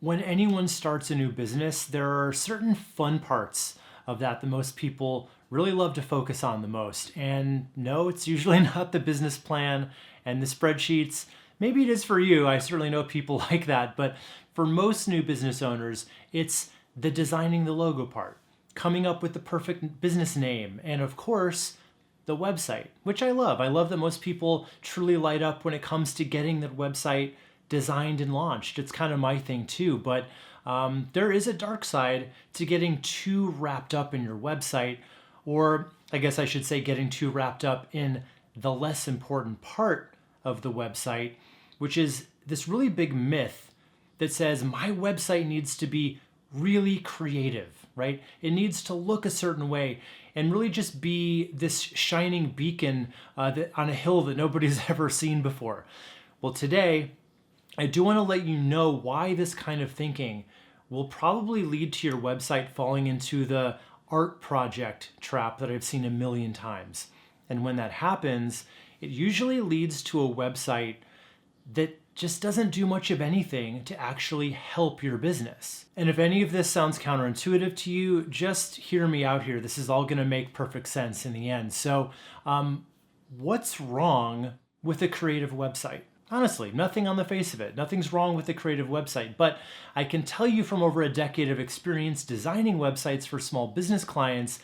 When anyone starts a new business, there are certain fun parts of that most people really love to focus on the most. And no, it's usually not the business plan and the spreadsheets. Maybe it is for you. I certainly know people like that. But for most new business owners, it's the designing the logo part, coming up with the perfect business name, and of course, the website, which I love. I love that most people truly light up when it comes to getting that website designed and launched. It's kind of my thing too, but there is a dark side to getting too wrapped up in your website, or I guess I should say getting too wrapped up in the less important part of the website, which is this really big myth that says my website needs to be really creative, right? It needs to look a certain way and really just be this shining beacon on a hill that nobody's ever seen before. Well, today, I do want to let you know why this kind of thinking will probably lead to your website falling into the art project trap that I've seen a million times. And when that happens, it usually leads to a website that just doesn't do much of anything to actually help your business. And if any of this sounds counterintuitive to you, just hear me out here. This is all going to make perfect sense in the end. So, what's wrong with a creative website? Honestly, nothing on the face of it. Nothing's wrong with a creative website, but I can tell you from over a decade of experience designing websites for small business clients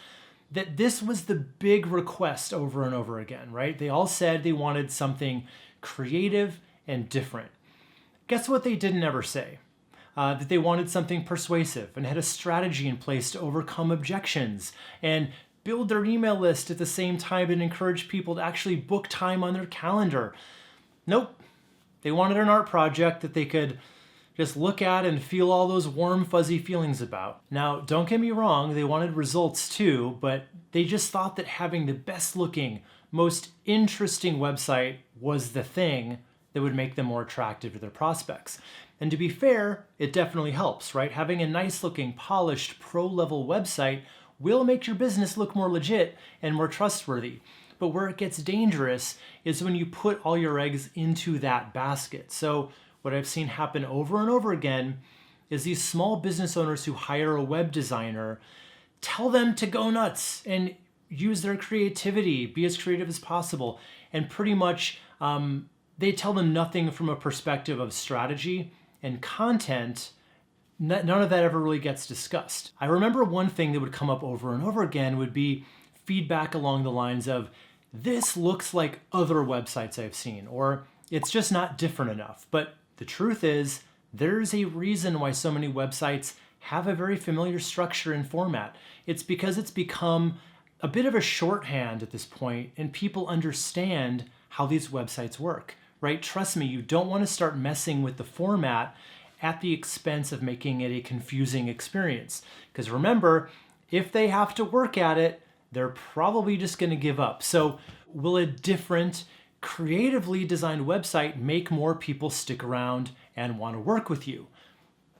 that this was the big request over and over again, right? They all said they wanted something creative and different. Guess what they didn't ever say? That they wanted something persuasive and had a strategy in place to overcome objections and build their email list at the same time and encourage people to actually book time on their calendar. Nope. They wanted an art project that they could just look at and feel all those warm, fuzzy feelings about. Now, don't get me wrong, they wanted results too, but they just thought that having the best looking, most interesting website was the thing that would make them more attractive to their prospects. And to be fair, it definitely helps, right? Having a nice looking, polished, pro-level website will make your business look more legit and more trustworthy. But where it gets dangerous is when you put all your eggs into that basket. So what I've seen happen over and over again is these small business owners who hire a web designer tell them to go nuts and use their creativity, be as creative as possible, and pretty much they tell them nothing from a perspective of strategy and content. None of that ever really gets discussed. I remember one thing that would come up over and over again would be feedback along the lines of, this looks like other websites I've seen, or it's just not different enough. But the truth is, there's a reason why so many websites have a very familiar structure and format. It's because it's become a bit of a shorthand at this point, and people understand how these websites work, right? Trust me, you don't want to start messing with the format at the expense of making it a confusing experience. Because remember, if they have to work at it, they're probably just going to give up. So will a different, creatively designed website make more people stick around and want to work with you?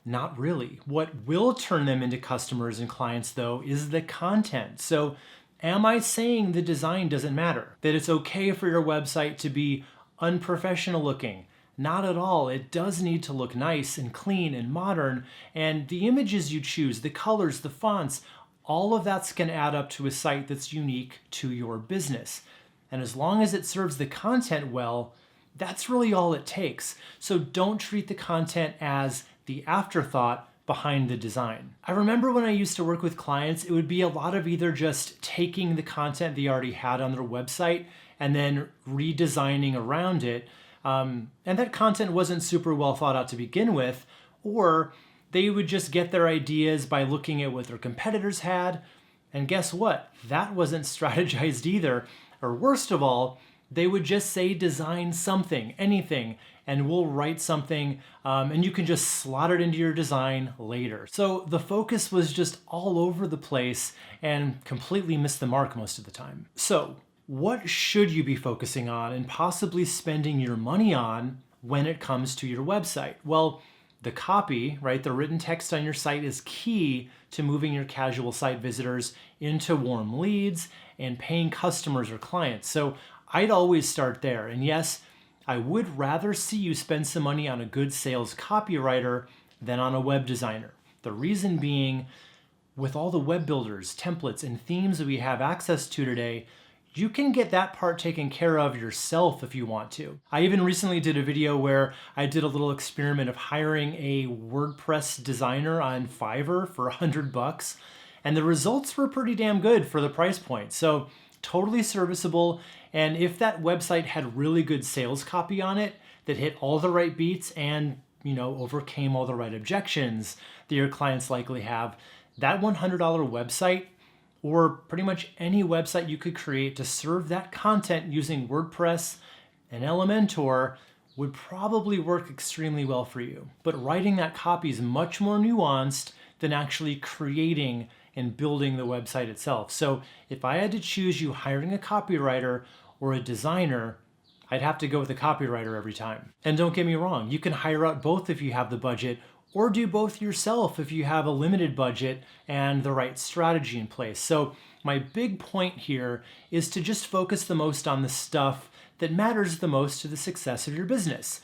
Not really. What will turn them into customers and clients, though, is the content. So am I saying the design doesn't matter? That it's okay for your website to be unprofessional looking? Not at all. It does need to look nice and clean and modern. And the images you choose, the colors, the fonts, all of that's going to add up to a site that's unique to your business. And as long as it serves the content well, that's really all it takes. So don't treat the content as the afterthought behind the design. I remember when I used to work with clients, it would be a lot of either just taking the content they already had on their website and then redesigning around it. And that content wasn't super well thought out to begin with, or they would just get their ideas by looking at what their competitors had. And guess what? That wasn't strategized either. Or worst of all, they would just say design something, anything, and we'll write something, and you can just slot it into your design later. So the focus was just all over the place and completely missed the mark most of the time. So what should you be focusing on and possibly spending your money on when it comes to your website? Well, the copy, right, the written text on your site is key to moving your casual site visitors into warm leads and paying customers or clients. So I'd always start there. And yes, I would rather see you spend some money on a good sales copywriter than on a web designer. The reason being, with all the web builders, templates, and themes that we have access to today, you can get that part taken care of yourself if you want to. I even recently did a video where I did a little experiment of hiring a WordPress designer on Fiverr for $100, and the results were pretty damn good for the price point. So totally serviceable, and if that website had really good sales copy on it that hit all the right beats and overcame all the right objections that your clients likely have, that $100 website, or pretty much any website you could create to serve that content using WordPress and Elementor, would probably work extremely well for you. But writing that copy is much more nuanced than actually creating and building the website itself. So if I had to choose you hiring a copywriter or a designer, I'd have to go with a copywriter every time. And don't get me wrong, you can hire out both if you have the budget, or do both yourself if you have a limited budget and the right strategy in place. So my big point here is to just focus the most on the stuff that matters the most to the success of your business.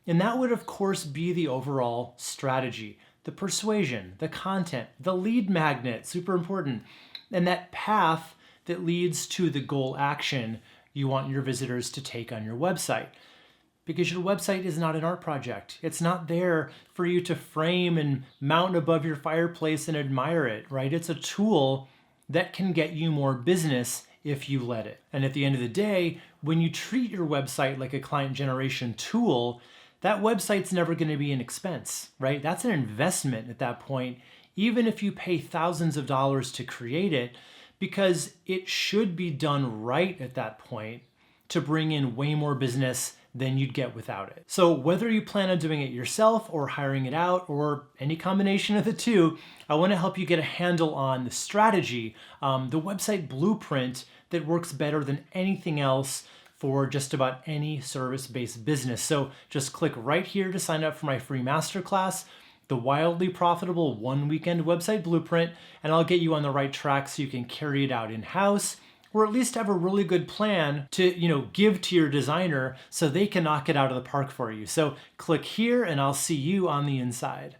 And that would, of course, be the overall strategy, the persuasion, the content, the lead magnet, super important, and that path that leads to the goal action you want your visitors to take on your website. Because your website is not an art project. It's not there for you to frame and mount above your fireplace and admire it, right? It's a tool that can get you more business if you let it. And at the end of the day, when you treat your website like a client generation tool, that website's never going to be an expense, right? That's an investment at that point, even if you pay thousands of dollars to create it, because it should be done right at that point to bring in way more business than you'd get without it. So whether you plan on doing it yourself or hiring it out or any combination of the two, I want to help you get a handle on the strategy, the website blueprint that works better than anything else for just about any service-based business. So just click right here to sign up for my free masterclass, the Wildly Profitable One Weekend Website Blueprint, and I'll get you on the right track so you can carry it out in-house, or at least have a really good plan to, give to your designer so they can knock it out of the park for you. So click here and I'll see you on the inside.